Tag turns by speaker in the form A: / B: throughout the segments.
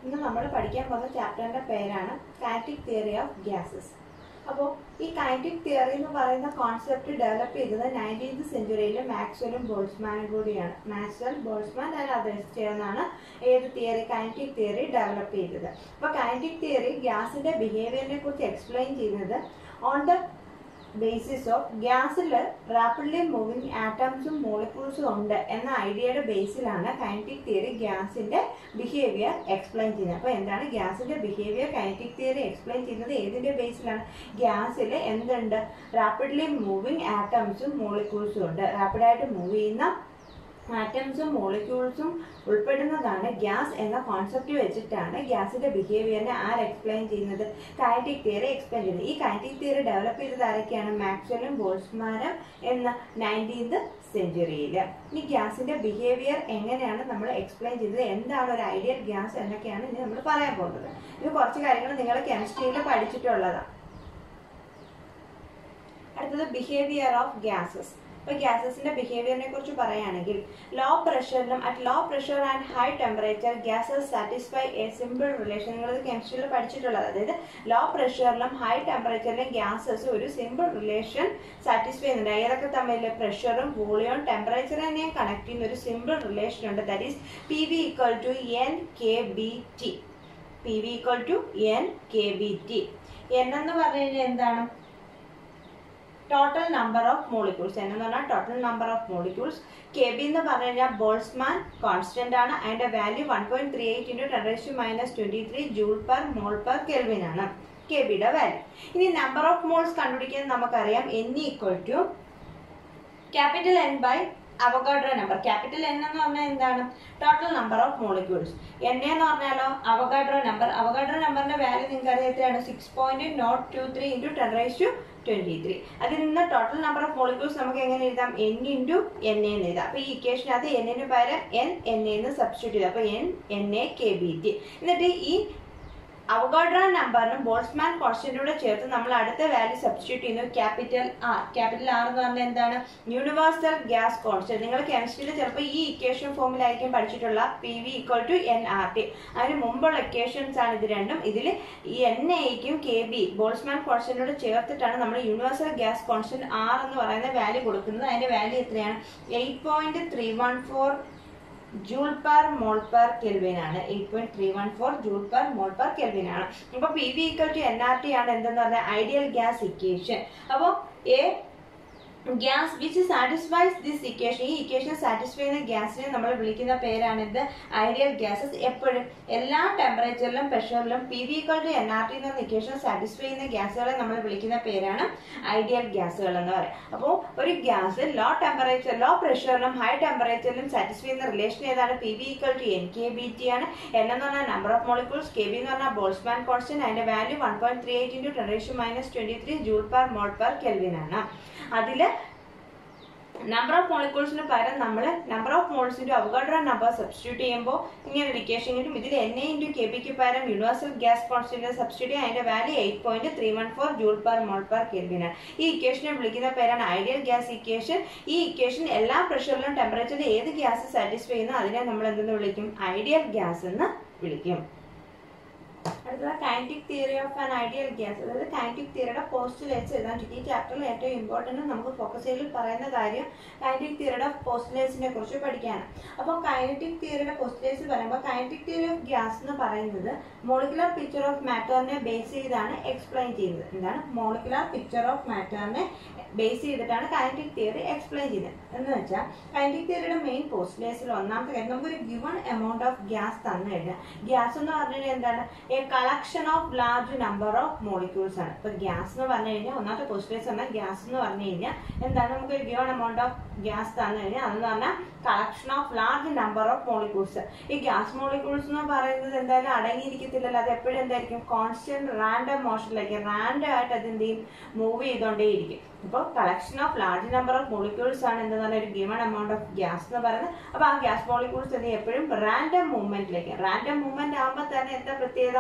A: ഇന്ന് നമ്മൾ പഠിക്കാൻ പോകുന്ന ചാപ്റ്ററിന്റെ പേരാണ് കൈനറ്റിക് തിയറി ഓഫ് ഗ്യാസസ്. അപ്പോൾ ഈ കൈനറ്റിക് തിയറി എന്ന് പറയുന്ന കോൺസെപ്റ്റ് ഡെവലപ്പ് ചെയ്തത് 19th സെഞ്ചുറിയിൽ മാക്സ്വെല്ലും ബോൾട്സ്മാനും കൂടിയാണ്. മാക്സ്വെൽ, ബോൾട്സ്മാൻ ആൻഡ് അതേഴ്സ് ചേർന്നാണ് ഏത് തിയറി, കൈനറ്റിക് തിയറി ഡെവലപ്പ് ചെയ്തത്. അപ്പോൾ കൈനറ്റിക് തിയറി ഗ്യാസിന്റെ ബിഹേവിയറിനെ കുറിച്ച് എക്സ്പ്ലെയിൻ ചെയ്യുന്നത് ഓൺ ദ ബേസിസ് ഓഫ് ഗ്യാസിൽ റാപ്പിഡ്ലി മൂവിങ് ആറ്റംസും മോളിക്യൂൾസും ഉണ്ട് എന്ന ഐഡിയയുടെ ബേസിലാണ് കൈനറ്റിക് തിയറി ഗ്യാസിന്റെ ബിഹേവിയർ എക്സ്പ്ലെയിൻ ചെയ്യുന്നത്. അപ്പോൾ എന്താണ് ഗ്യാസിന്റെ ബിഹേവിയർ? കൈനറ്റിക് തിയറി എക്സ്പ്ലെയിൻ ചെയ്യുന്നത് ഏതിന്റെ ബേസിലാണ്? ഗ്യാസിൽ എന്തുണ്ട്? റാപ്പിഡ്ലി മൂവിങ് ആറ്റംസും മോളിക്യൂൾസും ഉണ്ട്. റാപ്പിഡായിട്ട് മൂവ് ചെയ്യുന്ന ആറ്റംസും മോളിക്യൂൾസും ഉൾപ്പെടുന്നതാണ് ഗ്യാസ് എന്ന കോൺസെപ്റ്റ് വെച്ചിട്ടാണ് ഗ്യാസിന്റെ ബിഹേവിയറിനെ എക്സ്പ്ലെയിൻ ചെയ്യുന്നത്, കൈനറ്റിക് തിയറി എക്സ്പ്ലെയിൻ ചെയ്യുന്നത്. ഈ കൈനറ്റിക് തിയറി ഡെവലപ്പ് ചെയ്തത് ആരൊക്കെയാണ്? മാക്സ്വെല്ലും ബോൾട്സ്മാനും എന്ന 19th സെഞ്ചുറിയിൽ. ഈ ഗ്യാസിന്റെ ബിഹേവിയർ എങ്ങനെയാണ് നമ്മൾ എക്സ്പ്ലെയിൻ ചെയ്തത്, എന്താണ് ഒരു ഐഡിയൽ ഗ്യാസ് എന്നൊക്കെയാണ് ഇനി നമ്മൾ പറയാൻ പോകുന്നത്. ഇത് കുറച്ച് കാര്യങ്ങൾ നിങ്ങൾ കെമിസ്ട്രിയിൽ പഠിച്ചിട്ടുള്ളതാണ്. അടുത്തത് ബിഹേവിയർ ഓഫ് ഗ്യാസസ്. ഇപ്പോൾ ഗ്യാസസിന്റെ ബിഹേവിയറിനെ കുറിച്ച് പറയുകയാണെങ്കിൽ ലോ പ്രഷറിലും at low pressure and high temperature gases satisfy a simple relation. നിങ്ങൾ കെമിസ്ട്രിയിൽ പഠിച്ചിട്ടുള്ളത്. അതായത് ലോ പ്രഷറിലും ഹൈ ടെമ്പറേച്ചറിലും ഗ്യാസസ് ഒരു സിമ്പിൾ റിലേഷൻ സാറ്റിസ്ഫൈ ചെയ്യുന്നുണ്ട്. ഏതൊക്കെ തമ്മിൽ? പ്രഷറും വോളിയവും ടെമ്പറേച്ചറിനെയും കണക്ട് ചെയ്യുന്ന ഒരു സിമ്പിൾ റിലേഷൻ ഉണ്ട്. That is PV = NKBT. PV = NKBT. N എന്ന് പറഞ്ഞു കഴിഞ്ഞാൽ എന്താണ്? Total number of molecules. എന്ന് പറഞ്ഞാൽ total number of molecules. KB എന്ന് പറഞ്ഞു കഴിഞ്ഞാൽ ബോൾട്സ്മാൻ കോൺസ്റ്റന്റ് ആണ്. അതിന്റെ വാല്യൂ 1.38 × 10⁻23 J/mol/Kelvin ആണ് KBയുടെ വാല്യൂ. ഇനി നമ്പർ ഓഫ് മോൾസ് കണ്ടുപിടിക്കാൻ നമുക്കറിയാം N = N by Avogadro number. Capital N എന്ന് പറഞ്ഞാൽ എന്താണ്? Total number of molecules. N എന്ന് പറഞ്ഞാലോ അവഗാഡ്രോ നമ്പർ. അവഗാഡ്രോ നമ്പറിന്റെ വാല്യൂ നിങ്ങൾക്ക് അറിയാം എത്രയാണ്? 6.023 × 10⁻23. അതിൽ നിന്ന് ടോട്ടൽ നമ്പർ ഓഫ് മോളിക്യൂൾസ് നമുക്ക് എങ്ങനെ എഴുതാം? N × Na എന്ന് എഴുതാം. അപ്പൊ ഈ ഇക്വേഷനകത്ത് N ന് പകരം Na എന്ന് സബ്സ്റ്റിറ്റ്യൂട്ട് ചെയ്തു. അപ്പൊ Na KBT. എന്നിട്ട് ഈ അവഗാഡ്രോ നമ്പറിനും ബോൾട്സ്മാൻ കോൺസ്റ്റന്റിനോട് ചേർത്ത് നമ്മൾ അടുത്ത വാല്യൂ സബ്സ്റ്റിറ്റ്യൂട്ട് ചെയ്യുന്നു, ക്യാപിറ്റൽ R. ക്യാപിറ്റൽ R എന്ന് പറഞ്ഞാൽ എന്താണ്? Universal gas constant. നിങ്ങൾ കെമിസ്ട്രിയിൽ ചിലപ്പോൾ ഈ ഇക്വേഷൻ ഫോമിലായിരിക്കും പഠിച്ചിട്ടുള്ള PV = nRT. അതിന് മുമ്പുള്ള ഇക്വേഷൻസ് ആണ് ഇത് രണ്ടും. ഇതിൽ ഈ NAയ്ക്കും KB ബോൾട്സ്മാൻ കോൺസ്റ്റന്റിനോട് ചേർത്തിട്ടാണ് നമ്മൾ യൂണിവേഴ്സൽ ഗ്യാസ് കോൺസ്റ്റന്റ് R എന്ന് പറയുന്ന വാല്യൂ കൊടുക്കുന്നത്. അതിന്റെ വാല്യൂ എത്രയാണ്? 8.314 J/mol/Kelvin ആണ്. 8.314 J/mol/Kelvin ആണ്. അപ്പൊ PV = nRT ആണ് എന്തെന്ന് പറഞ്ഞാൽ ഐഡിയൽ ഗ്യാസ് ഇക്വേഷൻ. അപ്പോൾ gas which satisfies this equation, ഈ ഇക്വേഷൻ സാറ്റിസ്ഫൈ ചെയ്യുന്ന ഗ്യാസിനെ നമ്മൾ വിളിക്കുന്ന പേരാണ് ഇത് ഐഡിയൽ ഗ്യാസസ്. എപ്പോഴും എല്ലാ ടെമ്പറേച്ചറിലും പ്രഷറിലും PV = nRT എന്ന ഇക്വേഷൻ സാറ്റിസ്ഫൈ ചെയ്യുന്ന ഗ്യാസുകളെ നമ്മൾ വിളിക്കുന്ന പേരാണ് ഐഡിയൽ ഗ്യാസുകൾ എന്ന് പറയും. അപ്പോൾ ഒരു ഗ്യാസ് ലോ പ്രഷറിലും ഹൈ ടെമ്പറേച്ചറിലും സാറ്റിസ്ഫൈ ചെയ്യുന്ന റിലേഷൻ ഏതാണ്? PV = NKBT ആണ്. N എന്ന് പറഞ്ഞാൽ നമ്പർ ഓഫ് മോളിക്യൂൾസ്, KB എന്ന് പറഞ്ഞാൽ ബോൾട്സ്മാൻ കോൺസ്റ്റന്റ്, അതിന്റെ വാല്യൂ 1.38 × 10⁻23 J/mol/Kelvin ആണ്. അതില് നമ്പർ ഓഫ് മോളിക്യൂൾസിന് പകരം നമ്മൾ നമ്പർ ഓഫ് മോൾസിന്റെ അവഗാഡ്രോ നമ്പർ സബ്സ്റ്റിറ്റ്യൂട്ട് ചെയ്യുമ്പോൾ ഇങ്ങനെ ഒരു ഇക്വേഷൻ കിട്ടും. ഇതിൽ Na × KBക്ക് പകരം യൂണിവേഴ്സൽ ഗ്യാസ് കോൺസ്റ്റന്റ് സബ്സ്റ്റിറ്റ്യൂട്ട് ചെയ്യും. അതിന്റെ വാല്യൂ 8.314 J/mol/Kelvin ആണ്. ഈ ഇക്വേഷനെ വിളിക്കുന്ന പേരാണ് ഐഡിയൽ ഗ്യാസ് ഇക്വേഷൻ. ഈ ഇക്വേഷൻ എല്ലാ പ്രഷറിലും ടെമ്പറേച്ചറിലും ഏത് ഗ്യാസ് സാറ്റിസ്ഫൈ ചെയ്യുന്നു അതിനെ നമ്മൾ എന്തെന്ന് വിളിക്കും? ഐഡിയൽ ഗ്യാസ് എന്ന് വിളിക്കും. അടുത്തത് kinetic theory of an ideal gas. അതായത് കൈനറ്റിക് തിയറിയുടെ പോസ്റ്റുലേറ്റ്സ് എഴുതാൻ. ഈ ചാപ്റ്ററിൽ ഏറ്റവും ഇമ്പോർട്ടന്റ് നമുക്ക് ഫോക്കസ് ചെയ്ത് പറയുന്ന കാര്യം കൈനറ്റിക് തിയറിയുടെ പോസ്റ്റുലേറ്റ്സിനെ കുറിച്ച് പഠിക്കാനാണ്. അപ്പോൾ കൈനറ്റിക് തിയറിയുടെ പോസ്റ്റുലേറ്റ്സ് പറയുമ്പോൾ കൈനറ്റിക് തിയറി ഓഫ് ഗ്യാസ് എന്ന് പറയുന്നത് മോളിക്കുലർ പിക്ചർ ഓഫ് മാറ്ററിനെ ബേസ് ചെയ്താണ് എക്സ്പ്ലെയിൻ ചെയ്യുന്നത്. എന്താണ്? മോളിക്കുലർ പിക്ചർ ഓഫ് മാറ്ററിനെ ബേസ് ചെയ്തിട്ടാണ് കൈനറ്റിക് തിയറി എക്സ്പ്ലെയിൻ ചെയ്യുന്നത്. എന്ന് വെച്ചാൽ കൈനറ്റിക് തിയറിയുടെ മെയിൻ പോസ്റ്റുലേറ്റ്സിൽ ഒന്നാമത്തെ കാര്യം നമുക്കൊരു ഗിവൺ എമൗണ്ട് ഓഫ് ഗ്യാസ് തന്നു കഴിഞ്ഞാൽ, ഗ്യാസ് എന്ന് പറഞ്ഞു കഴിഞ്ഞാൽ എന്താണ്? A collection of large number of molecules ആണ്. ഇപ്പൊ ഗ്യാസ് എന്ന് പറഞ്ഞു കഴിഞ്ഞാൽ ഒന്നാമത്തെ പോസ്റ്റുലേറ്റ്സ് പറഞ്ഞാൽ ഗ്യാസ് എന്ന് പറഞ്ഞു കഴിഞ്ഞാൽ എന്താണ്? നമുക്ക് ഒരു ഗിവൺ എമൗണ്ട് ഓഫ് ഗ്യാസ് തന്നു കഴിഞ്ഞാൽ അതെന്ന് പറഞ്ഞാൽ collection of large number of molecules. ഈ ഗ്യാസ് മോളിക്യൂൾസ് എന്ന് പറയുന്നത് എന്തായാലും അടങ്ങിയിരിക്കത്തില്ലല്ലോ. അത് എപ്പോഴും എന്തായിരിക്കും? കോൺസ്റ്റന്റ് റാൻഡം മോഷനിലേക്ക് റാൻഡം ആയിട്ട് അതെന്ത് ചെയ്യും? മൂവ് ചെയ്തോണ്ടേയിരിക്കും. അപ്പോൾ collection of large number of molecules ആണ് എന്തെന്ന് പറഞ്ഞാൽ ഒരു ഗിവൺ എമൗണ്ട് ഓഫ് ഗ്യാസ് എന്ന് പറയുന്നത്. അപ്പൊ ആ ഗ്യാസ് മോളിക്യൂൾസ് എന്ത് ചെയ്യും? എപ്പോഴും റാൻഡം മൂവ്മെന്റിലേക്ക്. റാൻഡം മൂവ്മെന്റ് ആകുമ്പോൾ തന്നെ എന്താ പ്രത്യേകത?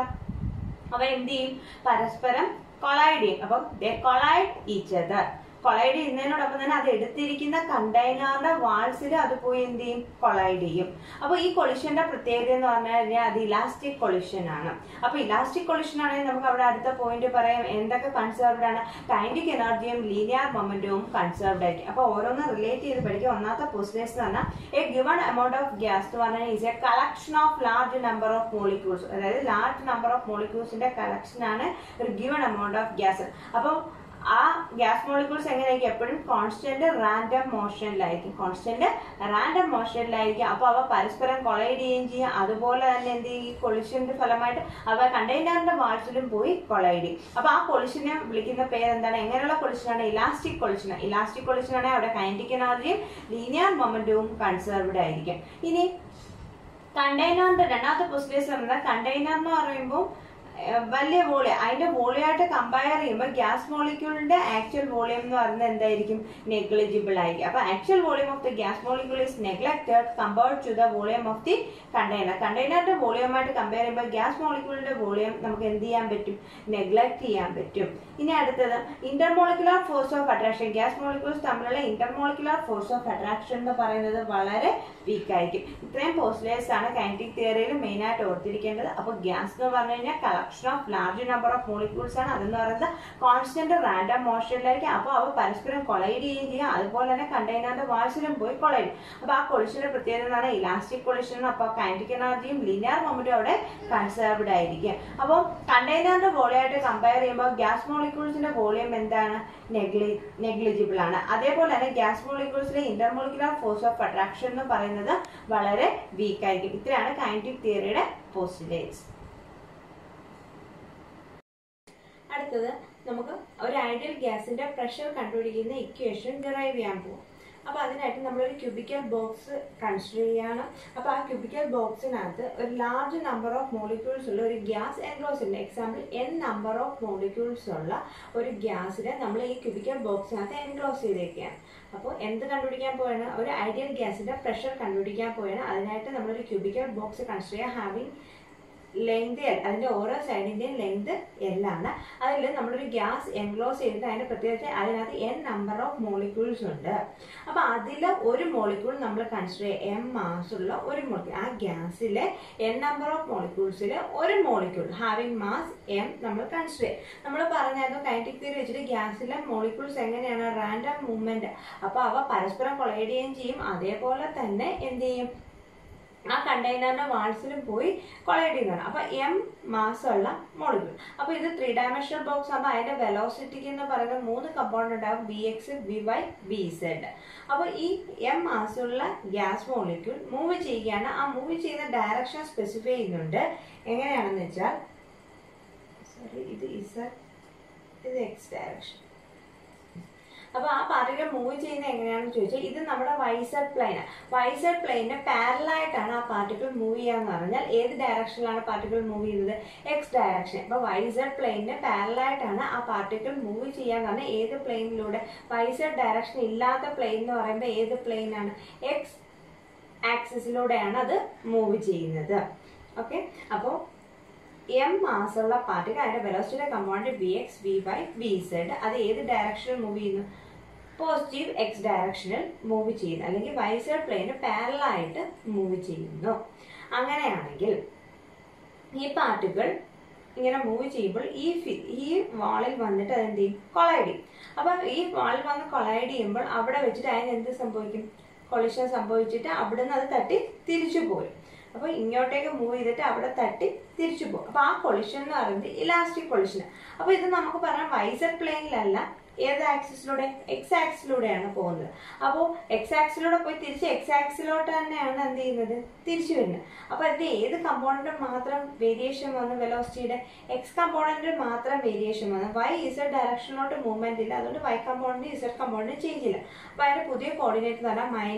A: അവ എന്ത് ചെയ്യും? പരസ്പരം കൊളൈഡ് ചെയ്യും. അപ്പം ദേ കൊളൈഡ് ഈച്ച് അതർ. കൊളൈഡ് ചെയ്യുന്നതിനോടൊപ്പം തന്നെ അത് എടുത്തിരിക്കുന്ന കണ്ടെയ്നറിന്റെ വാൾസിൽ അത് പോയി എന്ത് ചെയ്യും, കൊളൈഡ് ചെയ്യും. അപ്പൊ ഈ കൊളിഷന്റെ പ്രത്യേകത എന്ന് പറഞ്ഞു കഴിഞ്ഞാൽ അത് ഇലാസ്റ്റിക് കൊളിഷൻ ആണ്. അപ്പൊ ഇലാസ്റ്റിക് കൊളിഷൻ ആണെങ്കിൽ നമുക്ക് അവിടെ അടുത്ത പോയിന്റ് പറയാം എന്തൊക്കെ കൺസേർവ്ഡ് ആണ്, കൈനറ്റിക് എനർജിയും ലീനിയർ മൊമെന്റവും കൺസേർവ്ഡ് ആയിരിക്കും. അപ്പൊ ഓരോന്ന് റിലേറ്റ് ചെയ്ത് പഠിക്കും. ഒന്നാമത്തെ പോസ്റ്റേഴ്സ് എന്ന് പറഞ്ഞാൽ A given amount of gas എന്ന് പറഞ്ഞാൽ is A collection of large number of molecules, അതായത് ലാർജ് നമ്പർ ഓഫ് മോളിക്യൂൾസിന്റെ കളക്ഷൻ ആണ് ഒരു ഗിവൺ എമൗണ്ട് ഓഫ് ഗ്യാസ്. അപ്പം ആ ഗ്യാസ് മോളിക്യൂൾസ് എങ്ങനെയായിരിക്കും, എപ്പോഴും കോൺസ്റ്റന്റ് റാൻഡം മോഷനിലായിരിക്കും, കോൺസ്റ്റന്റ് റാൻഡം മോഷനിലായിരിക്കും. അപ്പൊ അവ പരസ്പരം കൊളൈഡ് ചെയ്യുകയും ചെയ്യും. അതുപോലെ തന്നെ എന്ത് ചെയ്യും, ഈ കൊളിഷന്റെ ഫലമായിട്ട് അവ കണ്ടെയ്നറിന്റെ വാൾസിലും പോയി കൊളൈഡ് ചെയ്യും. അപ്പൊ ആ കൊളിഷനെ വിളിക്കുന്ന പേര് എന്താണ്, എങ്ങനെയുള്ള കൊളിഷനാണ്, ഇലാസ്റ്റിക് കൊളിഷൻ. ഇലാസ്റ്റിക് കൊളിഷൻ ആണെങ്കിൽ അവിടെ കൈനറ്റിക് എനർജിയും ലീനിയർ മൊമെന്റവും കൺസേർവ്ഡ് ആയിരിക്കും. ഇനി കണ്ടെയ്നറിന്റെ രണ്ടാമത്തെ പോസ്റ്റേഴ്സ് പറഞ്ഞാൽ കണ്ടെയ്നർ എന്ന് പറയുമ്പോൾ വലിയ വോളിയം, അതിന്റെ വോളിയമായിട്ട് കമ്പയർ ചെയ്യുമ്പോൾ ഗ്യാസ് മോളിക്യൂളിന്റെ ആക്ച്വൽ വോളിയം എന്ന് പറയുന്നത് എന്തായിരിക്കും, നെഗ്ലിജിബിൾ ആയിരിക്കും. അപ്പൊ actual volume of the gas molecule is neglected compared to the volume of the container. കണ്ടെയ്നറിന്റെ വോളിയമായിട്ട് കമ്പയർ ചെയ്യുമ്പോൾ ഗ്യാസ് മോളിക്യൂളിന്റെ വോളിയം നമുക്ക് എന്ത് ചെയ്യാൻ പറ്റും, നെഗ്ലക്ട് ചെയ്യാൻ പറ്റും. ഇനി അടുത്തത് intermolecular force of attraction. Gas molecules തമ്മിലുള്ള ഇന്റർമോളിക്കുലർ ഫോഴ്സ് ഓഫ് അട്രാക്ഷൻ എന്ന് പറയുന്നത് വളരെ വീക്ക് ആയിരിക്കും. ഇത്രയും പോസ്റ്റ്ലേഴ്സ് ആണ് കൈനറ്റിക് തിയറിയിൽ മെയിൻ ആയിട്ട് ഓർത്തിരിക്കേണ്ടത്. അപ്പൊ ഗ്യാസ് എന്ന് പറഞ്ഞു കഴിഞ്ഞാൽ collection of large number of molecules ആണ്. അതെന്ന് പറയുന്നത് കോൺസ്റ്റന്റ് റാൻഡം മോഷനിലായിരിക്കും. അപ്പൊ അവ പരസ്പരം കൊളൈഡ് ചെയ്യുകയും ചെയ്യും. അതുപോലെ തന്നെ കണ്ടെയ്നറിന്റെ വാൾസിലും പോയി കൊളൈഡ്. അപ്പൊ ആ കൊളിഷന്റെ പ്രത്യേകത എന്നാണ് ഇലാസ്റ്റിക് കൊളിഷൻ. അപ്പൊ കൈനറ്റിക് എനർജിയും ലീനിയർ മൊമെന്റും അവിടെ കൺസേർവ്ഡ് ആയിരിക്കും. അപ്പോൾ കണ്ടെയ്നറിന്റെ വോളിയമായിട്ട് കമ്പയർ ചെയ്യുമ്പോൾ ഗ്യാസ് മോളിക്യൂൾസിന്റെ വോളിയം എന്താണ്, നെഗ്ലിജിബിൾ ആണ്. അതേപോലെ തന്നെ ഗ്യാസ് മോളിക്യൂൾസിലെ ഇന്റർമോളിക്കുലർ ഫോഴ്സ് ഓഫ് അട്രാക്ഷൻ എന്ന് പറയുന്നത് വളരെ വീക്ക് ആയിരിക്കും. ഇത്രയാണ് കൈനറ്റിക് തിയറിയുടെ പോസ്റ്റുലേറ്റ്സ്. അടുത്തത് നമുക്ക് ഒരു ഐഡിയൽ ഗ്യാസിന്റെ പ്രഷർ കണ്ടുപിടിക്കുന്ന ഇക്വേഷൻ ഡിറൈവ് ചെയ്യാൻ പോകും. അപ്പൊ അതിനായിട്ട് നമ്മളൊരു ക്യൂബിക്കൽ ബോക്സ് കൺസിഡർ ചെയ്യാണ്. അപ്പൊ ആ ക്യൂബിക്കൽ ബോക്സിനകത്ത് ഒരു ലാർജ് നമ്പർ ഓഫ് മോളിക്യൂൾസ് ഉള്ള ഒരു ഗ്യാസ് എൻക്ലോസ് ഉണ്ട്. Example n number of molecules ഉള്ള ഒരു ഗ്യാസിനെ നമ്മൾ ഈ ക്യൂബിക്കൽ ബോക്സിനകത്ത് എൻക്ലോസ് ചെയ്തേക്കുകയാണ്. അപ്പോൾ എന്ത് കണ്ടുപിടിക്കാൻ പോയാണ്, ഒരു ഐഡിയൽ ഗ്യാസിന്റെ പ്രഷർ കണ്ടുപിടിക്കാൻ പോയാണ്. അതിനായിട്ട് നമ്മളൊരു ക്യൂബിക്കൽ ബോക്സ് കൺസിഡർ ചെയ്യുക. ഹാവിങ് ലെങ്ത് എൽ, അതിന്റെ ഓരോ സൈഡിന്റെയും ലെങ്ത് എൽ ആണ്. അതിൽ നമ്മളൊരു ഗ്യാസ് എൻക്ലോസ് ചെയ്തിട്ട് അതിന്റെ പ്രത്യേകത അതിനകത്ത് n നമ്പർ ഓഫ് മോളിക്യൂൾസ് ഉണ്ട്. അപ്പൊ അതിൽ ഒരു മോളിക്യൂൾ നമ്മൾ കൺസിഡർ ചെയ്യുക, m മാസ് ഉള്ള ഒരു മോളിക്യൂൾ. ആ ഗ്യാസിലെ n നമ്പർ ഓഫ് മോളിക്യൂൾസിൽ ഒരു മോളിക്യൂൾ ഹാവിങ് മാസ് m നമ്മൾ കൺസിഡർ ചെയ്യും. നമ്മൾ പറഞ്ഞായിരുന്നു കൈനറ്റിക് തിയറി വെച്ചിട്ട് ഗ്യാസിലെ മോളിക്യൂൾസ് എങ്ങനെയാണ്, റാൻഡം മൂവ്മെന്റ്. അപ്പൊ അവ പരസ്പരം കൊളൈഡ് ചെയ്യുകയും ചെയ്യും. അതേപോലെ തന്നെ എന്ത് ചെയ്യും, ആ കണ്ടെയ്നറിന്റെ വാൾസിലും പോയി കൊളൈഡ് ചെയ്യുന്നതാണ്. അപ്പൊ m മാസമുള്ള മോളിക്യൂൾ. അപ്പൊ ഇത് 3 ഡയമെൻഷണൽ ബോക്സ് ആകുമ്പോൾ അതിന്റെ വെലോസിറ്റിക്ക് എന്ന് പറയുന്നത് 3 കമ്പോണന്റ് ഉണ്ടാകും, vx, vy, vz. അപ്പൊ ഈ m മാസമുള്ള ഗ്യാസ് മോളിക്യൂൾ മൂവ് ചെയ്യുകയാണ്. ആ മൂവ് ചെയ്യുന്ന ഡയറക്ഷൻ സ്പെസിഫൈ ചെയ്യുന്നുണ്ട്. എങ്ങനെയാണെന്ന് വെച്ചാൽ ഇത് x ഡയറക്ഷൻ. അപ്പൊ ആ പാർട്ടിക്കിൾ മൂവ് ചെയ്യുന്നത് എങ്ങനെയാണെന്ന് ചോദിച്ചാൽ ഇത് നമ്മുടെ വൈസെഡ് പ്ലെയിൻ. വൈസെഡ് പ്ലെയിനിന് പാരലായിട്ടാണ് ആ പാർട്ടിക്കിൾ മൂവ് ചെയ്യാന്ന് പറഞ്ഞാൽ ഏത് ഡയറക്ഷനിലാണ് പാർട്ടിക്കിൾ മൂവ് ചെയ്യുന്നത്, എക്സ് ഡയറക്ഷൻ. അപ്പൊ വൈസെഡ് പ്ലെയിനിന് പാരലായിട്ടാണ് ആ പാർട്ടിക്കിൾ മൂവ് ചെയ്യാന്ന് പറഞ്ഞാൽ ഏത് പ്ലെയിനിലൂടെ, വൈസെഡ് ഡയറക്ഷൻ ഇല്ലാത്ത പ്ലെയിൻ എന്ന് പറയുമ്പോൾ ഏത് പ്ലെയിനാണ്, എക്സ് ആക്സിസിലൂടെയാണ് അത് മൂവ് ചെയ്യുന്നത്. ഓക്കെ, അപ്പോൾ m മാസുള്ള പാർട്ടിക്കിൾ അതിന്റെ വെലോസിറ്റിയുടെ കമ്പോണന്റ് vx, vy, vz. അത് ഏത് ഡയറക്ഷനിൽ മൂവ് ചെയ്യുന്നു, പോസിറ്റീവ് എക്സ് ഡയറക്ഷനിൽ മൂവ് ചെയ്യുന്നു, അല്ലെങ്കിൽ വൈസെഡ് പ്ലെയിന് പാരലായിട്ട് മൂവ് ചെയ്യുന്നു. അങ്ങനെയാണെങ്കിൽ ഈ പാർട്ടിക്കിൾ ഇങ്ങനെ മൂവ് ചെയ്യുമ്പോൾ ഈ വാളിൽ വന്നിട്ട് അതെന്ത് ചെയ്യും, കൊളൈഡ് ചെയ്യും. അപ്പൊ ഈ വാളിൽ വന്ന് കൊളൈഡ് ചെയ്യുമ്പോൾ അവിടെ വെച്ചിട്ട് അതിന് എന്ത് സംഭവിക്കും, കൊളിഷൻ സംഭവിച്ചിട്ട് അവിടുന്ന് അത് തട്ടി തിരിച്ചു പോരും. അപ്പൊ ഇങ്ങോട്ടേക്ക് മൂവ് ചെയ്തിട്ട് അവിടെ തട്ടി തിരിച്ചു പോകും. അപ്പൊ ആ കൊളിഷൻ എന്ന് പറയുന്നത് ഇലാസ്റ്റിക് കൊളിഷൻ. അപ്പൊ ഇത് നമുക്ക് പറയാം വൈസെഡ് പ്ലെയിനിലല്ല, ഏത് ആക്സിസിലൂടെ, എക്സ് ആക്സിലൂടെയാണ് പോകുന്നത്. അപ്പോൾ എക്സ് ആക്സിലൂടെ പോയി തിരിച്ച് എക്സ് ആക്സിലോട്ട് തന്നെയാണ് എന്ത് ചെയ്യുന്നത്, തിരിച്ചു വരുന്നത്. അപ്പൊ അതിന്റെ ഏത് കമ്പോണന്റിൽ മാത്രം വേരിയേഷൻ വന്നു, വെലോസിറ്റിയുടെ എക്സ് കമ്പോണന്റിൽ മാത്രം വേരിയേഷൻ വന്നു. വൈ ഇസഡ് ഡയറക്ഷനിലോട്ട് മൂവ്മെന്റ് ഇല്ല, അതുകൊണ്ട് Y component Z component change ഇല്ല. അപ്പൊ അതിന്റെ പുതിയ കോർഡിനേറ്റ് എന്ന് പറഞ്ഞാൽ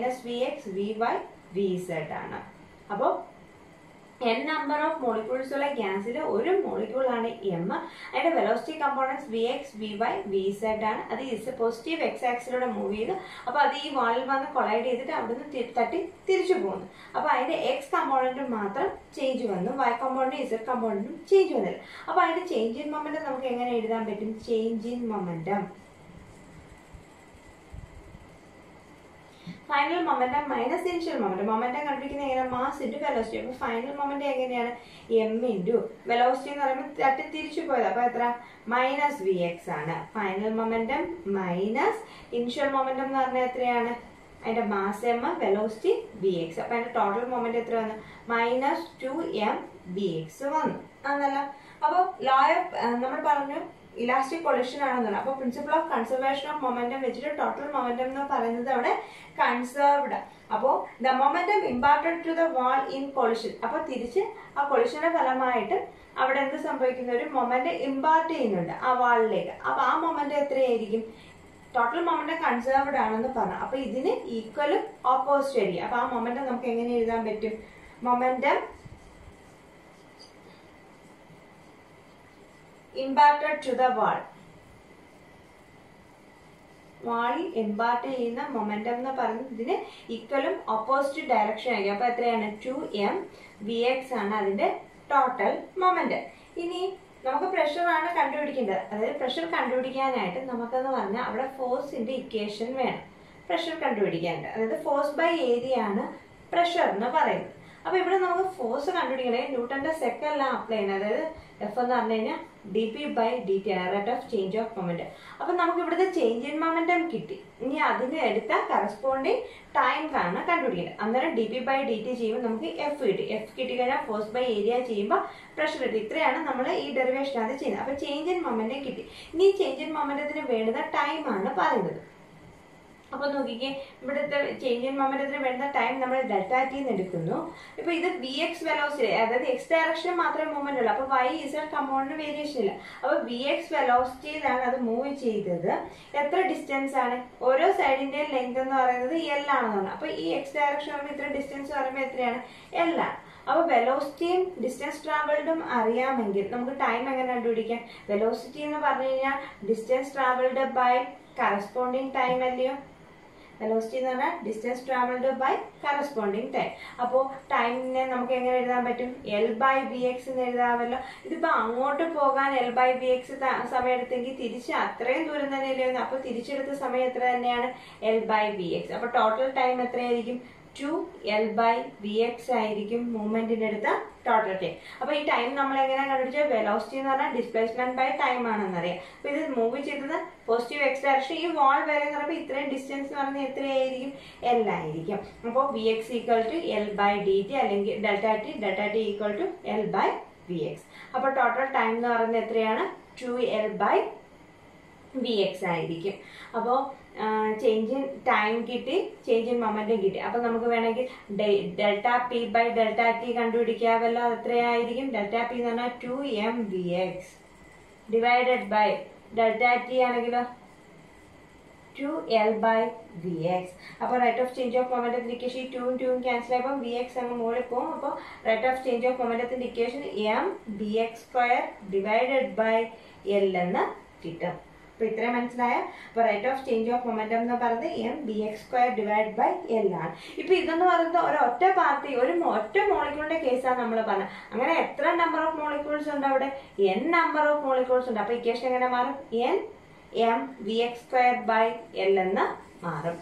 A: -vx, vy, vz ആണ്. അപ്പോൾ n നമ്പർ ഓഫ് മോളിക്യൂൾസ് ഉള്ള ഗ്യാസിൽ ഒരു മോളിക്യൂൾ ആണ് m. അതിന്റെ velocity components vx, vy, vz ആണ്. അത് പോസിറ്റീവ് എക്സ് ആക്സിലൂടെ മൂവ് ചെയ്തു. അപ്പൊ അത് ഈ വാളിൽ വന്ന് കൊളൈഡ് ചെയ്തിട്ട് അവിടുന്ന് തട്ടി തിരിച്ചു പോകുന്നു. അപ്പൊ അതിന്റെ എക്സ് കമ്പോണന്റ് മാത്രം ചേഞ്ച് വന്നു, വൈ കമ്പോണന്റും ഇസഡ് കമ്പോണന്റും ചേഞ്ച് വന്നില്ല. അപ്പൊ അതിന്റെ ചേഞ്ച് ഇൻ മൊമെന്റം നമുക്ക് എങ്ങനെ എഴുതാൻ പറ്റും, change in momentum final momentum minus initial momentum. Momentum കണ്ടുപിടിക്കുന്നത് എങ്ങനെയാണ്? Mass into velocity. അപ്പോൾ ഫൈനൽ മൊമെന്റം എങ്ങനെയാണ്? എം ഇൻറ്റു വെലോസിറ്റി എന്ന് പറയുമ്പോൾ തട്ടി തിരിച്ചു പോയത്. അപ്പോൾ എത്ര? മൈനസ് വി എക്സ് ആണ്. Final momentum minus initial momentum എന്ന് പറഞ്ഞാൽ എത്രയാണ്? അതിന്റെ mass M, velocity V X. അപ്പൊ അതിന്റെ ടോട്ടൽ മൊമെന്റ് എത്ര വന്നു? മൈനസ് 2m vx വന്നു. ആണല്ലോ. അപ്പോൾ ലോ ഓഫ് നമ്മൾ പറഞ്ഞു ഇലാസ്റ്റിക് കൊളിഷൻ ആണെന്നാണ്. അപ്പോൾ principle of conservation of momentum വെച്ചിട്ട് ടോട്ടൽ മൊമെന്റം എന്ന് പറയുന്നത് അവിടെ കൺസേർവ്ഡ്. അപ്പോൾ the momentum imparted to the wall in collision. അപ്പോൾ തിരിച്ച് ആ കൊളിഷന്റെ ഫലമായിട്ട് അവിടെ എന്ത് സംഭവിക്കുന്ന? ഒരു മൊമെന്റ് ഇമ്പാർട്ട് ചെയ്യുന്നുണ്ട് ആ വാളിലേക്ക്. അപ്പോൾ ആ മൊമെന്റ് എത്രയായിരിക്കും? ടോട്ടൽ മൊമെന്റം കൺസേർവ്ഡ് ആണെന്ന് പറഞ്ഞു. അപ്പൊ ഇതിന് ഈക്വലും ഓപ്പോസിറ്റ് ആയിരിക്കും. അപ്പൊ ആ മൊമെന്റം നമുക്ക് എങ്ങനെ എഴുതാൻ പറ്റും? Momentum imparted to the wall. വാളിൽ ഇമ്പാർട്ട് ചെയ്യുന്ന മൊമെന്റം എന്ന് പറയുന്നത് ഇതിന് ഈക്വലും ഓപ്പോസിറ്റ് ഡയറക്ഷൻ ആയിരിക്കും. അപ്പൊ എത്രയാണ്? 2m vx ആണ് അതിന്റെ ടോട്ടൽ മൊമെന്റം. ഇനി നമുക്ക് പ്രഷർ ആണ് കണ്ടുപിടിക്കേണ്ടത്. അതായത് പ്രഷർ കണ്ടുപിടിക്കാനായിട്ട് നമുക്കെന്ന് പറഞ്ഞാൽ അവിടെ ഫോഴ്സിന്റെ ഇക്വേഷൻ വേണം പ്രഷർ കണ്ടുപിടിക്കാനായിട്ട്. അതായത് ഫോഴ്സ് ബൈ ഏരിയ ആണ് പ്രഷർ എന്ന് പറയുന്നത്. അപ്പൊ ഇവിടെ നമുക്ക് ഫോഴ്സ് കണ്ടുപിടിക്കണേ ന്യൂട്ടന്റെ സെക്കൻഡ് ലോ അപ്ലൈ ചെയ്യണം. അതായത് എഫ് എന്ന് പറഞ്ഞു കഴിഞ്ഞാൽ dp/dt ആണ്, rate of change of momentum. അപ്പൊ നമുക്ക് ഇവിടുത്തെ ചേഞ്ച് ഇൻ മൊമെന്റം കിട്ടി. ഇനി അതിന് എടുത്ത കറസ്പോണ്ടിങ് ടൈം ആണ് കണ്ടുപിടിക്കുന്നത്. അന്നേരം dp/dt ചെയ്യുമ്പോൾ നമുക്ക് എഫ് കിട്ടി. എഫ് കിട്ടിക്കഴിഞ്ഞാൽ ഫോഴ്സ് ബൈ ഏരിയ ചെയ്യുമ്പോൾ പ്രഷർ കിട്ടി. ഇത്രയാണ് നമ്മൾ ഈ ഡെറിവേഷൻ അത് ചെയ്യുന്നത്. അപ്പൊ ചേഞ്ച് ഇൻ മൊമെന്റം കിട്ടി. ഇനി ചേഞ്ച് ഇൻ മൊമെന്റത്തിന് വേണ്ടുന്ന ടൈം ആണ് പറയുന്നത്. അപ്പൊ നോക്കിക്കേ, ഇവിടുത്തെ ചേഞ്ച് ഇൻ മൊമെന്റത്തിന് വേണ്ട ടൈം നമ്മൾ ഡെൽറ്റ ടി എന്ന് എടുക്കുന്നു. ഇപ്പൊ ഇത് വി എക്സ് വെലോസിറ്റി, അതായത് എക്സ് ഡയറക്ഷൻ മാത്രമേ മൂവ്മെന്റ് ഉള്ളൂ. അപ്പൊ വൈ ഇസഡ് കമ്പോണന്റ് വേരിയേഷൻ ഇല്ല. അപ്പൊ വി എക്സ് വെലോസിറ്റിയിലാണ് അത് മൂവ് ചെയ്തത്. എത്ര ഡിസ്റ്റൻസ് ആണ്? ഓരോ സൈഡിന്റെ ലെങ്ത് എന്ന് പറയുന്നത് എൽ ആണെന്ന് പറഞ്ഞു. അപ്പൊ ഈ എക്സ് ഡയറക്ഷൻ പറയുമ്പോൾ ഇത്ര ഡിസ്റ്റൻസ് പറയുമ്പോൾ എത്രയാണ്? എൽ ആണ്. അപ്പൊ വെലോസിറ്റിയും ഡിസ്റ്റൻസ് ട്രാവൽഡും അറിയാമെങ്കിൽ നമുക്ക് ടൈം എങ്ങനെ കണ്ടുപിടിക്കാം? വെലോസിറ്റി എന്ന് പറഞ്ഞു കഴിഞ്ഞാൽ distance travelled by corresponding time അല്ലയോ? വെലോസിറ്റി എന്ന് പറഞ്ഞാൽ distance travelled by corresponding time. അപ്പോൾ ടൈമിനെ നമുക്ക് എങ്ങനെ എഴുതാൻ പറ്റും? L/Vx എന്ന് എഴുതാമല്ലോ. ഇതിപ്പോൾ അങ്ങോട്ട് പോകാൻ L/Vx സമയം എടുത്തെങ്കിൽ തിരിച്ച് അത്രയും ദൂരം തന്നെയല്ലേ? അപ്പോൾ തിരിച്ചെടുത്ത സമയം എത്ര തന്നെയാണ്? L/Vx. അപ്പോൾ ടോട്ടൽ ടൈം എത്രയായിരിക്കും? 2L/Vx ആയിരിക്കും മൂവ്മെന്റിന്റെ അടുത്ത ടോട്ടൽ ടൈം. അപ്പൊ ഈ ടൈം നമ്മൾ എങ്ങനെ കണ്ടുപിടിച്ചാൽ വെലോസിറ്റി എന്ന് പറഞ്ഞാൽ ഡിസ്പ്ലേസ്മെന്റ് ബൈ ടൈം ആണെന്നറിയാം. അപ്പൊ ഇത് മൂവ് ചെയ്തത് പോസിറ്റീവ് എക്സ് ഡയറക്ഷൻ. ഈ വാൾ വരെ എന്ന് പറയുമ്പോൾ ഇത്രയും ഡിസ്റ്റൻസ് എന്ന് പറഞ്ഞാൽ എത്രയായിരിക്കും? L ആയിരിക്കും. അപ്പോൾ Vx ഈക്വൽ ടു L/dt അല്ലെങ്കിൽ delta T equal to L/Vx. അപ്പൊ ടോട്ടൽ ടൈം എന്ന് പറയുന്നത് എത്രയാണ്? 2L/Vx ആയിരിക്കും. അപ്പോൾ ചേഞ്ച് ഇൻ ടൈം കിട്ടി, ചേഞ്ച് ഇൻ മൊമെന്റം കിട്ടി. അപ്പൊ നമുക്ക് വേണമെങ്കിൽ delta P by delta T കണ്ടുപിടിക്കാമല്ലോ. അത് എത്രയായിരിക്കും? ഡെൽറ്റ പി എന്ന് പറഞ്ഞാൽ 2m vx divided by delta T ആണെങ്കിലോ 2L/Vx. അപ്പോൾ റേറ്റ് ഓഫ് ചേഞ്ച് ഓഫ് മൊമെന്റത്തിന്റെ ഇക്വേഷൻ 2 ക്യാൻസൽ ആയപ്പോൾ Vx അങ്ങ് മുകളിൽ പോകും. അപ്പോൾ റേറ്റ് ഓഫ് ചേഞ്ച് ഓഫ് മൊമെന്റത്തിന്റെ equation m vx² divided by L എന്ന് കിട്ടും. അപ്പോൾ ഇത്രയും മനസ്സിലായ. അപ്പോൾ rate of change of momentum എന്ന് പറയുന്നത് m vx² divide by L ആണ്. ഇപ്പൊ ഇതെന്ന് പറയുന്നത് ഒരൊറ്റ പാർട്ടി, ഒറ്റ മോളിക്യൂളിന്റെ കേസാണ് നമ്മൾ പറഞ്ഞത്. അങ്ങനെ എത്ര നമ്പർ ഓഫ് മോളിക്യൂൾസ് ഉണ്ട് അവിടെ? n നമ്പർ ഓഫ് മോളിക്യൂൾസ് ഉണ്ട്. അപ്പൊ ഇക്വേഷൻ എങ്ങനെ മാറും? m vx² ബൈ L എന്ന് മാറും.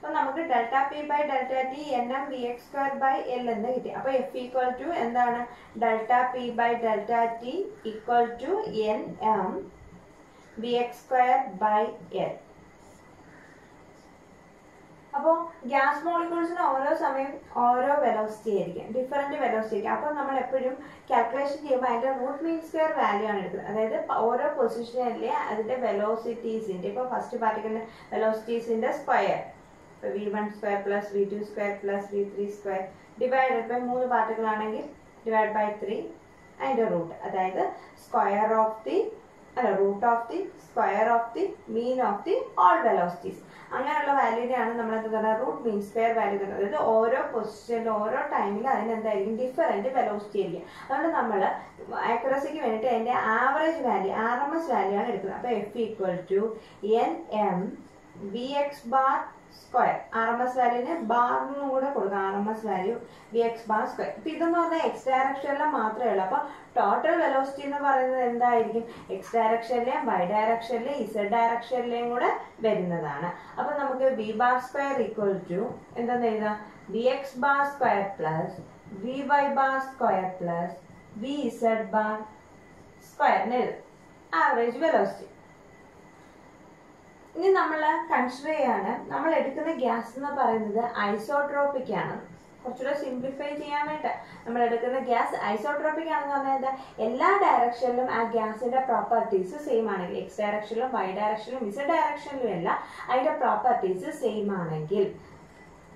A: അപ്പൊ നമുക്ക് delta P by delta T nm vx² by L എന്ന് കിട്ടി. അപ്പൊ എഫ് ഈക്വൽ ടു എന്താണ്? Delta P by delta T equal to nm vx² by L. അപ്പോൾ ഗ്യാസ് മോളിക്യൂൾസിന് ഓരോ സമയം ഓരോ വെലോസിറ്റി ആയിരിക്കും, ഡിഫറെന്റ് വെലോസിറ്റി ആയിരിക്കും. അപ്പോൾ നമ്മൾ എപ്പോഴും കാൽക്കുലേഷൻ ചെയ്യുമ്പോൾ അതിന്റെ റൂട്ട് മീൻ സ്ക്വയർ വാല്യൂ ആണ് എടുക്കുന്നത്. അതായത് ഓരോ പൊസിഷനിലെ അതിന്റെ വെലോസിറ്റീസിന്റെ, ഇപ്പോൾ ഫസ്റ്റ് പാർട്ടിക്കിളിന്റെ വെലോസിറ്റീസിന്റെ square, v1² plus v2² plus v3² divided by 3 particle ആണെങ്കിൽ ഡിവൈഡ് ബൈ 3 അതിന്റെ റൂട്ട്, അതായത് square of the root of the square of the mean of the all velocities. അങ്ങനെയുള്ള വാല്യൂനെയാണ് നമ്മൾ എന്താ പറയുക? റൂട്ട് മീൻ സ്ക്വയർ വാല്യൂ തരുന്നത്. അതായത് ഓരോ പൊസിഷനിലും ഓരോ ടൈമിലും അതിനെന്തായിരിക്കും? ഡിഫറെന്റ് വെലോസിറ്റി ആയിരിക്കും. അതുകൊണ്ട് നമ്മൾ ആക്യുറസിക്ക് വേണ്ടിയിട്ട് അതിന്റെ ആവറേജ് വാല്യൂ, RMS വാല്യൂ ആണ് എടുക്കുന്നത്. അപ്പോൾ F equal to nm V X bar square, R M S വാല്യൂന് ബാറിനും കൂടെ കൊടുക്കാം, R M S value V X bar square. ഇപ്പൊ ഇതെന്ന് പറഞ്ഞാൽ എക്സ് ഡയറക്ഷനിലെ മാത്രമേ ഉള്ളൂ. അപ്പൊ ടോട്ടൽ വെലോസിറ്റി എന്ന് പറയുന്നത് എന്തായിരിക്കും? എക്സ് ഡയറക്ഷനിലെയും വൈ ഡയറക്ഷനിലെയും ഇസഡ് ഡയറക്ഷനിലെയും കൂടെ വരുന്നതാണ്. അപ്പൊ നമുക്ക് V bar square equal to എന്താന്ന് എഴുതാം? V X bar square plus V Y bar square plus V Z bar സ്ക്വയറിന് എഴുതും ആവറേജ് വെലോസിറ്റി. ഇനി നമ്മൾ കൺസിഡർ ചെയ്യാണ്, നമ്മൾ എടുക്കുന്ന ഗ്യാസ് എന്ന് പറയുന്നത് ഐസോട്രോപിക് ആണ്. കുറച്ചുകൂടെ സിംപ്ലിഫൈ ചെയ്യാൻ വേണ്ടി നമ്മൾ എടുക്കുന്ന ഗ്യാസ് ഐസോട്രോപിക് ആണെന്ന് പറഞ്ഞാൽ എന്താ? എല്ലാ ഡയറക്ഷനിലും ആ ഗ്യാസിന്റെ പ്രോപ്പർട്ടീസ് സെയിം ആണെങ്കിൽ, എക്സ് ഡയറക്ഷനിലും വൈ ഡയറക്ഷനിലും ഇസഡ് ഡയറക്ഷനിലും എല്ലാം അതിന്റെ പ്രോപ്പർട്ടീസ് സെയിം ആണെങ്കിൽ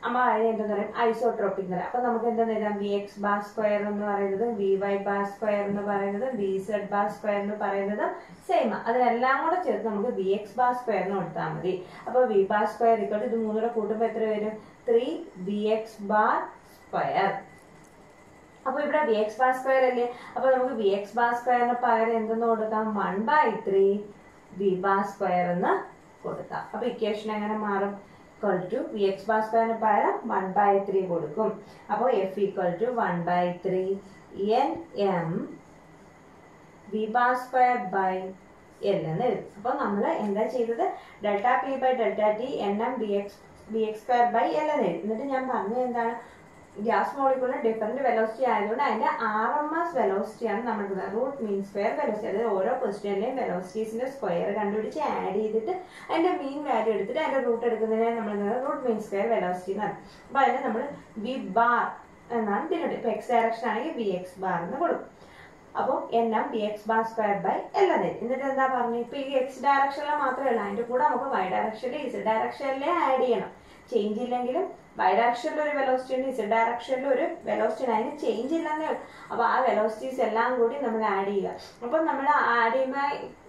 A: നമ്മൾ അതിനെ എന്താ പറയും? ഐസോട്രോപിക് എന്ന് പറയും. അപ്പൊ നമുക്ക് എന്താ എഴുതാം? വി എക്സ് ബാർ സ്ക്വയർ എന്ന് പറയുന്നത് വി വൈ ബാർ സ്ക്വയർ എന്ന് പറയുന്നത് വി സെഡ് ബാർ സ്ക്വയർ എന്ന് പറയുന്നത് സെയിം. അതിനെല്ലാം കൂടെ ചേർത്ത് നമുക്ക് വി എക്സ് ബാർ സ്ക്വയർ എന്ന് കൊടുത്താൽ മതി. അപ്പൊ വി ബാർ സ്ക്വയർ ഇക്കോട്ട് ഇത് മൂന്നൂടെ കൂട്ടുമ്പോൾ എത്ര വരും? 3 വി എക്സ് ബാർ സ്ക്വയർ. അപ്പൊ ഇവിടെ വി എക്സ് ബാർ സ്ക്വയർ അല്ലേ? അപ്പൊ നമുക്ക് വി എക്സ് ബാർ സ്ക്വയറിന് പകരം എന്തെന്ന് കൊടുക്കാം? 1/3 വി ബാർ സ്ക്വയർ എന്ന് കൊടുക്കാം. അപ്പൊ ഇക്വേഷൻ എങ്ങനെ മാറും? വി എക്സ് ബാർ സ്ക്വയറിന് പകരം 1/3 കൊടുക്കും. അപ്പോൾ F equal to 1/3 N M V bar square by L എന്ന് എഴുതും. അപ്പൊ നമ്മൾ എന്താ ചെയ്തത്? Delta P by delta T N M B X square by L എന്ന് എഴുതി. എന്നിട്ട് ഞാൻ പറഞ്ഞത് എന്താണ്? ഗ്യാസ് മോളിക്യൂളിന് ഡിഫറെന്റ് വെലോസിറ്റി ആയതുകൊണ്ട് അതിന്റെ ആർ എം എസ് വെലോസിറ്റി ആണ് നമ്മൾ റൂട്ട് മീൻ സ്ക്വയർ വെലോസിറ്റി. അതായത് ഓരോ പൊസിഷനിലെയും വെലോസിറ്റീസിന്റെ സ്ക്വയർ കണ്ടുപിടിച്ച് ആഡ് ചെയ്തിട്ട് അതിന്റെ മീൻ വാല്യൂ എടുത്തിട്ട് അതിന്റെ റൂട്ട് എടുക്കുന്നതിനെ നമ്മൾ റൂട്ട് മീൻ സ്ക്വയർ വെലോസിറ്റി എന്ന് പറയും. അപ്പൊ അതിനെ നമ്മൾ വി ബാർ എന്നാണ് തിരിഞ്ഞത്. ഇപ്പൊ എക്സ് ഡയറക്ഷൻ ആണെങ്കിൽ വി എക്സ് ബാർ എന്ന് കൊടുക്കും. അപ്പോൾ N M B X bar square by L എന്ന്. എന്നിട്ട് എന്താ പറഞ്ഞു? ഇപ്പൊ ഈ എക്സ് ഡയറക്ഷനിലെ മാത്രമേ ഉള്ളൂ, അതിന്റെ കൂടെ നമുക്ക് വൈ ഡയറക്ഷനിലെ ഇസഡ് ഡയറക്ഷനിലെ ആഡ് ചെയ്യണം. ചേഞ്ച് ഇല്ലെങ്കിലും വൈ ഡയറക്ഷനിൽ ഒരു വെലോസിറ്റി ഉണ്ട്, ഇസഡ് ഡയറക്ഷനിൽ ഒരു വെലോസിറ്റി ഉണ്ട്, അതിന് ചേഞ്ച് ഇല്ലെന്നേ ഉള്ളൂ. അപ്പൊ ആ വെലോസിറ്റീസ് എല്ലാം കൂടി നമ്മൾ ആഡ് ചെയ്യുക. അപ്പൊ നമ്മൾ ആഡ് ചെയ്യുമ്പോൾ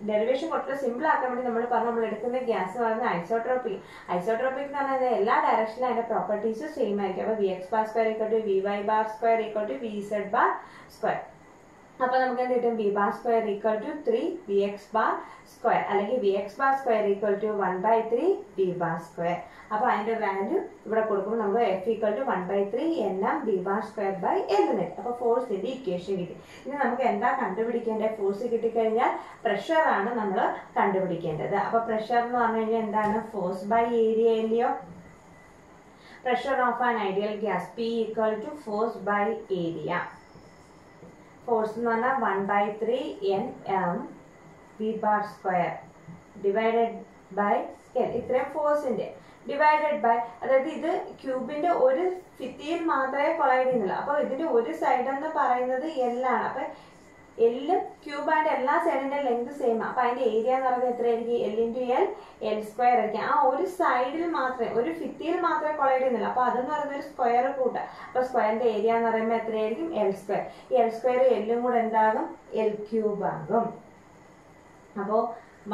A: ഡെറിവേഷൻ കുറച്ച് സിമ്പിൾ ആക്കാൻ വേണ്ടി നമ്മൾ പറഞ്ഞു നമ്മൾ എടുക്കുന്ന ഗ്യാസ് പറയുന്നത് ഐസോട്രോപിക്. ഐസോട്രോപിക് എന്ന് പറഞ്ഞാൽ എല്ലാ ഡയറക്ഷനിലും അതിന്റെ പ്രോപ്പർട്ടീസ് സെയിം ആയിരിക്കും. അപ്പൊ V X bar square equal to V Y bar square equal to V Z bar square. അപ്പൊ നമുക്ക് എന്ത് കിട്ടും? V bar square equal to 3 V X bar square, അല്ലെങ്കിൽ V X bar square equal to 1/3 V bar square. അപ്പൊ അതിന്റെ value ഇവിടെ കൊടുക്കുമ്പോൾ നമുക്ക് F equal to 1/3 N M V bar square by L എന്ന് കിട്ടും. അപ്പൊ ഫോഴ്സിന്റെ ഇക്വേഷൻ കിട്ടി. ഇനി നമുക്ക് എന്താ കണ്ടുപിടിക്കേണ്ടത്? ഫോഴ്സ് കിട്ടിക്കഴിഞ്ഞാൽ പ്രഷർ ആണ് നമ്മൾ കണ്ടുപിടിക്കേണ്ടത്. അപ്പൊ പ്രഷർ എന്ന് പറഞ്ഞു കഴിഞ്ഞാൽ എന്താണ്? ഫോഴ്സ് ബൈ ഏരിയ അല്ലയോ? Pressure of an ideal gas P equal to force by area. ഫോഴ്സ് എന്ന് പറഞ്ഞാൽ 1/3 N M V bar square divided by L. ഇത്രയും ഫോഴ്സിന്റെ ഡിവൈഡഡ് ബൈ, അതായത് ഇത് ക്യൂബിന്റെ ഒരു ഭിത്തിയിൽ മാത്രമേ കൊളൈഡ് ചെയ്യുന്നുള്ളൂ. അപ്പൊ ഇതിന്റെ ഒരു സൈഡ് എന്ന് പറയുന്നത് എല്ലാണ്. അപ്പൊ എല്ലും ക്യൂബായിട്ട് എല്ലാ സൈഡിന്റെ ലെങ്ത് സെയിം. അപ്പൊ അതിന്റെ ഏരിയ എന്ന് പറയുന്നത് എത്രയായിരിക്കും? L into L, L square ആയിരിക്കും. ആ ഒരു സൈഡിൽ മാത്രമേ, ഒരു ഭിത്തിയിൽ മാത്രമേ കൊളൈഡ് ചെയ്യുന്നുള്ളൂ. അപ്പൊ അതെന്ന് പറയുന്ന ഒരു സ്ക്വയർ കൂട്ട. അപ്പൊ സ്ക്വയറിന്റെ ഏരിയ എന്ന് പറയുമ്പോൾ എത്രയായിരിക്കും? L square. ഈ എൽ സ്ക്വയർ എല്ലും കൂടെ എന്താകും? എൽ ക്യൂബ് ആകും. അപ്പോ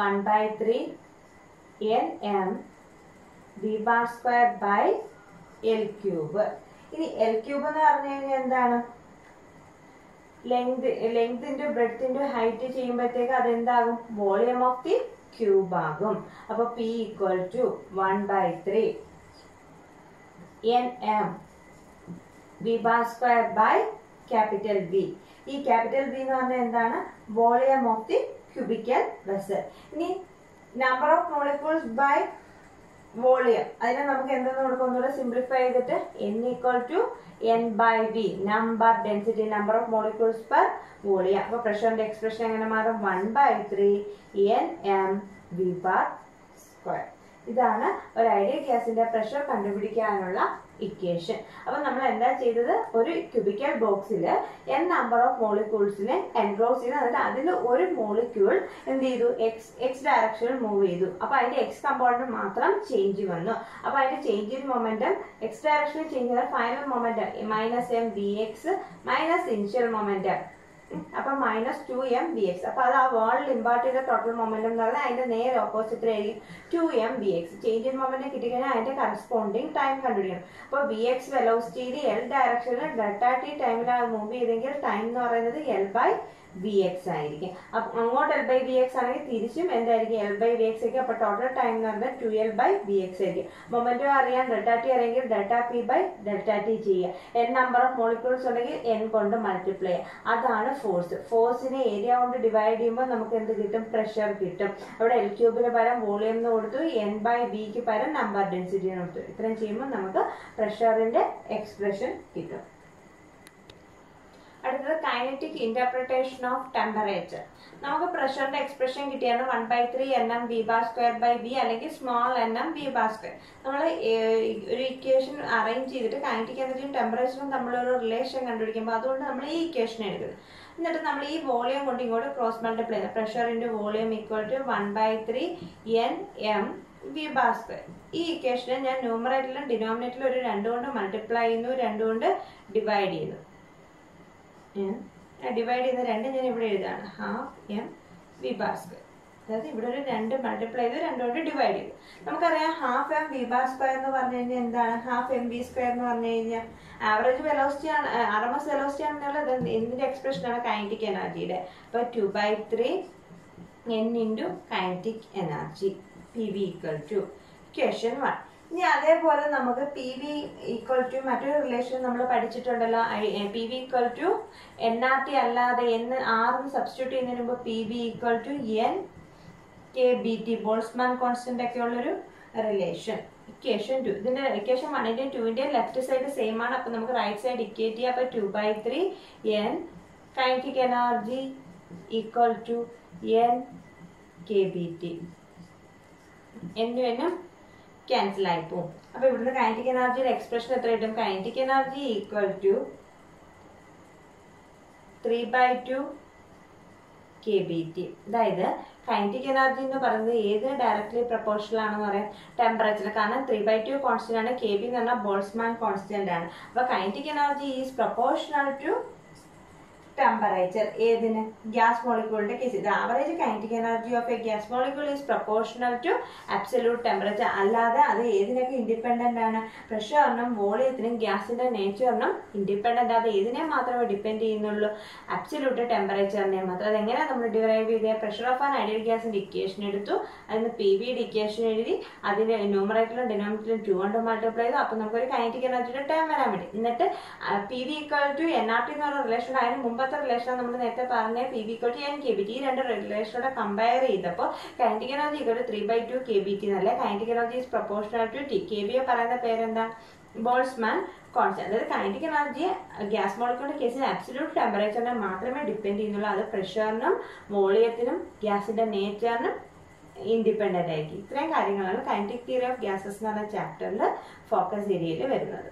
A: 1/3 N M V bar square by L cube. ഇനി എൽ ക്യൂബ് എന്ന് പറഞ്ഞു കഴിഞ്ഞാൽ എന്താണ്? Length into breadth into height ചെയ്യുമ്പോഴത്തേക്ക് അതെന്താകും? വോളിയം ഓഫ് ദി ക്യൂബ് ആകും. അപ്പൊ P equal to 1/3 N M V bar square by capital V. ഈ ക്യാപിറ്റൽ വി എന്ന് പറഞ്ഞാൽ എന്താണ്? Volume of the cubical vessel. ഇനി number of molecules by volume, അതിനെ നമുക്ക് എന്തെന്ന് കൊടുക്കും? ഒന്നുകൂടെ സിംപ്ലിഫൈ ചെയ്തിട്ട് N equal to N by V, number density, number of molecules per volume. അപ്പൊ പ്രഷറിന്റെ എക്സ്പ്രഷൻ എങ്ങനെ മാറും? 1/3 N M V bar square. ഇതാണ് ഒരു ഐഡിയൽ ഗ്യാസിന്റെ പ്രഷർ കണ്ടുപിടിക്കാനുള്ള ഇക്വേഷൻ. അപ്പൊ നമ്മൾ എന്താ ചെയ്തത്? ഒരു ക്യൂബിക്കൽ ബോക്സിൽ n നമ്പർ ഓഫ് മോളിക്യൂൾസിനെ എൻക്ലോസ് ചെയ്ത്, എന്നിട്ട് അതിൽ ഒരു മോളിക്യൂൾ എന്ത് ചെയ്തു? എക്സ് ഡയറക്ഷനിൽ മൂവ് ചെയ്തു. അപ്പൊ അതിന്റെ എക്സ് കമ്പോണന്റ് മാത്രം ചേഞ്ച് വന്നു. അപ്പൊ അതിന്റെ ചേഞ്ച് ഇൻ മൊമെന്റം എക്സ് ഡയറക്ഷനിൽ ചേഞ്ച് ചെയ്താൽ final momentum -m vx minus initial momentum, അപ്പൊ -2m vx. അപ്പൊ അത് ആ വേൾഡിൽ ഇമ്പാർട്ട് ചെയ്ത ടോട്ടൽ മൊമെന്റം എന്ന് പറഞ്ഞാൽ അതിന്റെ നേരെ ഓപ്പോസിറ്റ് ആയിരിക്കും 2m vx. Change in momentum കിട്ടിക്കഴിഞ്ഞാൽ അതിന്റെ കറസ്പോണ്ടിങ് ടൈം കണ്ടുപിടിക്കണം. അപ്പൊ vx വെലോസിറ്റിയിൽ എൽ ഡയറക്ഷനിൽ ഡെൽറ്റ ടി ടൈമിലാണ് മൂവ് ചെയ്തെങ്കിൽ ടൈം എന്ന് പറയുന്നത് L/v വി എക്സ് ആയിരിക്കും. അപ്പം അങ്ങോട്ട് എൽ ബൈ വി എക്സ് ആണെങ്കിൽ തിരിച്ചും എന്തായിരിക്കും എൽ ബൈ വി എക്സ് ആയിരിക്കും. അപ്പോൾ ടോട്ടൽ ടൈം എന്ന് പറഞ്ഞാൽ 2L ബൈ വി എക്സ് ആയിരിക്കും. മൊമെന്റം അറിയാൻ ഡെൽറ്റ ടി അറിയെങ്കിൽ delta P by delta T ചെയ്യുക. n നമ്പർ ഓഫ് മോളിക്യൂൾസ് ഉണ്ടെങ്കിൽ n കൊണ്ട് മൾട്ടിപ്ലൈ ചെയ്യുക. അതാണ് ഫോഴ്സ്. ഫോഴ്സിനെ ഏരിയ കൊണ്ട് ഡിവൈഡ് ചെയ്യുമ്പോൾ നമുക്ക് എന്ത് കിട്ടും? പ്രഷർ കിട്ടും. അവിടെ എൽ ക്യൂബിന് പകരം വോളിയം എന്ന് കൊടുത്തു, n ബൈ വിക്ക് പകരം നമ്പർ ഡെൻസിറ്റി എന്ന് കൊടുത്തു. ഇത്രയും ചെയ്യുമ്പോൾ നമുക്ക് പ്രഷറിന്റെ എക്സ്പ്രഷൻ കിട്ടും. അടുത്തത് കൈനറ്റിക് ഇന്റർപ്രിട്ടേഷൻ ഓഫ് ടെമ്പറേച്ചർ. നമുക്ക് പ്രഷറിന്റെ എക്സ്പ്രഷൻ കിട്ടിയാണ് 1/3 nm v bar square by v അല്ലെങ്കിൽ small nm v bar square. നമ്മൾ ഒരു ഇക്വേഷൻ അറേഞ്ച് ചെയ്തിട്ട് കൈനറ്റിക് എനർജിയും ടെമ്പറേച്ചറും തമ്മിലൊരു റിലേഷൻ കണ്ടുപിടിക്കുമ്പോൾ അതുകൊണ്ട് നമ്മൾ ഈ ഇക്വേഷൻ എടുക്കുന്നത്. എന്നിട്ട് നമ്മൾ ഈ വോളിയം കൊണ്ട് ഇങ്ങോട്ട് ക്രോസ് മൾട്ടിപ്ലൈ ചെയ്യുന്നത്. Pressure into volume equal to 1/3 nm v bar square. ഈ ഇക്വേഷനെ ഞാൻ ന്യൂമറേറ്ററിലും ഡിനോമിനേറ്ററിലും ഒരു 2 കൊണ്ട് മൾട്ടിപ്ലൈ ചെയ്യുന്നു, 2 കൊണ്ട് ഡിവൈഡ് ചെയ്യുന്നു. ഡിവൈഡ് ചെയ്യുന്ന 2 ഞാൻ ഇവിടെ എഴുതാണ്, 1/2 m v bar square. അതായത് ഇവിടെ ഒരു 2 മൾട്ടിപ്ലൈ ചെയ്ത് 2 കൊണ്ട് ഡിവൈഡ് ചെയ്തു. നമുക്കറിയാം 1/2 m v bar square എന്ന് പറഞ്ഞു കഴിഞ്ഞാൽ എന്താണ്? 1/2 m v square എന്ന് പറഞ്ഞു കഴിഞ്ഞാൽ ആവറേജ് വെലോസിറ്റി ആണ്, RMS വെലോസിറ്റി ആണെന്നുള്ളത് എന്തിന്റെ എക്സ്പ്രഷൻ ആണ്? കൈനറ്റിക് എനർജിയുടെ. അപ്പോൾ 2/3 n into kinetic energy P V equal to equation 1. ഇനി അതേപോലെ നമുക്ക് പി വി ഈക്വൽ ടു മറ്റൊരു റിലേഷൻ നമ്മൾ പഠിച്ചിട്ടുണ്ടല്ലോ, P V equal to NRT അല്ലാതെ ആറിന് സബ്സ്റ്റിറ്റ്യൂട്ട് ചെയ്യുന്നതിന് മുമ്പ് P V equal to n kBT Boltzmann constant ഒക്കെ ഉള്ളൊരു റിലേഷൻ. ഇക്വേഷൻ 2. ഇതിന്റെ ഇക്വേഷൻ 1ന്റെയും 2ന്റെയും ലെഫ്റ്റ് സൈഡ് സെയിം ആണ്. അപ്പൊ നമുക്ക് റൈറ്റ് സൈഡ് ഇക്വേറ്റ് ചെയ്യാം. അപ്പൊ 2/3 n kinetic energy equal to n kBT. എന്നും ക്യാൻസൽ ആയി പോകും. അപ്പൊ ഇവിടുന്ന് കൈനറ്റിക് എനർജിയുടെ എക്സ്പ്രഷൻ എത്ര കിട്ടും? Kinetic energy equal to 3/2 kBT. അതായത് കൈനറ്റിക് എനർജി എന്ന് പറയുന്നത് ഏതിന് ഡയറക്ട്ലി പ്രപ്പോർഷണൽ ആണെന്ന് പറയാം? ടെമ്പറേച്ചർ. കാരണം 3/2 കോൺസ്റ്റന്റ് ആണ്, KB എന്ന് പറഞ്ഞാൽ ബോൾസ്മാൻ കോൺസ്റ്റന്റ് ആണ്. അപ്പൊ kinetic energy is proportional to temperature. ഏതിന്? ഗ്യാസ് മോളിക്യൂളിന്റെ കേസ്. ഇത് average kinetic energy of a gas molecule is proportional to absolute temperature. അല്ലാതെ അത് ഏതിനൊക്കെ ഇൻഡിപെൻഡന്റ് ആണ്? പ്രഷറിനും വോളിയത്തിനും ഗ്യാസിന്റെ നേച്ചറിനും ഇൻഡിപെൻഡന്റ്. അത് ഏതിനെ മാത്രമേ ഡിപ്പെൻഡ് ചെയ്യുന്നുള്ളൂ? അബ്സല്യൂട്ട് ടെമ്പറേച്ചറിനെ മാത്രം. അതെങ്ങനെയാണ് നമ്മൾ ഡിറൈവ് ചെയ്തത്? പ്രഷർ ഓഫ് ആൻ ഐഡിയൽ ഗ്യാസിന്റെ ഇക്വേഷൻ എടുത്തു, അതിന് പി വിയുടെ ഇക്വേഷൻ എഴുതി, അതിന്റെ ന്യൂമറേറ്ററിലും ഡിനോമിനേറ്ററിലും 2 കൊണ്ട് മൾട്ടിപ്ലൈ ചെയ്തു. അപ്പൊ നമുക്കൊരു കൈനറ്റിക് എനർജിയുടെ ടേം വരാൻ വേണ്ടി. എന്നിട്ട് P V equal to NRT എന്ന് പറഞ്ഞ റിലേഷൻ. അതിന് മുമ്പത്തെ റിലേഷൻ നമ്മൾ നേരത്തെ പറഞ്ഞ P V equal to n kBT. ഈ 2 റിലേഷനോടെ കമ്പയർ ചെയ്തപ്പോൾ kinetic energy equal to 3/2 kBT എന്നല്ല. Kinetic energy is proportional to T. KBയെ പറയുന്ന പേരെന്താ? Boltzmann constant. അതായത് കൈനറ്റിക് എനർജി ഗ്യാസ് മോളിക്യൂളിന്റെ കേസിൽ അബ്സല്യൂട്ട് ടെമ്പറേച്ചറിനെ മാത്രമേ ഡിപ്പെൻഡ് ചെയ്യുന്നുള്ളൂ. അത് പ്രഷറിനും വോളിയത്തിനും ഗ്യാസിന്റെ നേച്ചറിനും ഇൻഡിപെൻഡന്റ് ആയിരിക്കും. ഇത്രയും കാര്യങ്ങളാണ് കൈനറ്റിക് തിയറി ഓഫ് ഗ്യാസസ് എന്ന് പറഞ്ഞ ചാപ്റ്ററിൽ ഫോക്കസ് ഏരിയയിൽ വരുന്നത്.